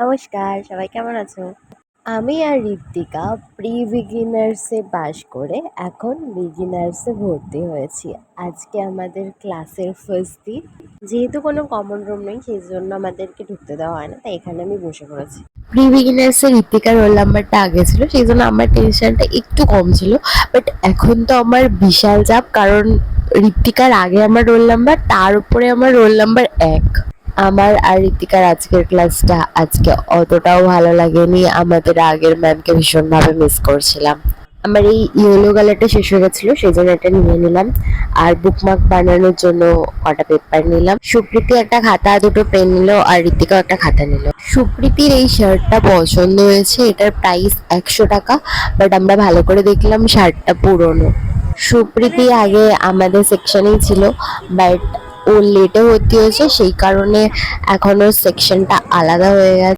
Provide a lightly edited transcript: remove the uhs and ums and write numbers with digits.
নমস্কার, সবাই কেমন আছো? আমি আর ঋত্বিকা প্রি-বিগিনার্সে পাশ করে এখন বিগিনার্সে ভর্তি হয়েছি। আজকে আমাদের ক্লাসের ফার্স্ট দিন। যেহেতু কোনো কমন রুম নেই সেই জন্য আমাদেরকে ঢুকতে দেওয়া হয় না, তাই এখানে আমি বসে পড়েছি। প্রি-বিগিনার্সে ঋত্বিকার রোল নাম্বারটা আগে ছিল, সেই জন্য আমার টেনশনটা একটু কম ছিল। বাট এখন তো আমার বিশাল চাপ, কারণ ঋত্বিকার আগে আমার রোল নাম্বার, তার উপরে আমার রোল নাম্বার 1। আমার আর ঋতিকার আজকের ক্লাসটা আজকে অতটাও ভালো লাগেনি। আমাদের আগের ম্যামকে ভীষণভাবে মিস করছিলাম। আমার এই ইয়েলো কালারটা শেষ হয়ে গেছিলো, সেই জন্য এটা নিয়ে নিলাম। আর বুকমার্ক বানানোর জন্য কটা পেপার নিলাম। সুপ্রীতি একটা খাতা, দুটো পেন নিল, আর ঋতিকাও একটা খাতা নিল। সুপ্রীতির এই শার্টটা পছন্দ হয়েছে, এটার প্রাইস 100 টাকা। বাট আমরা ভালো করে দেখলাম শার্টটা পুরনো। সুপ্রীতি আগে আমাদের সেকশনেই ছিল, বাট ও লেটে ভর্তি হয়েছে, সেই কারণে এখন ওর সেকশনটা আলাদা হয়ে গেছে।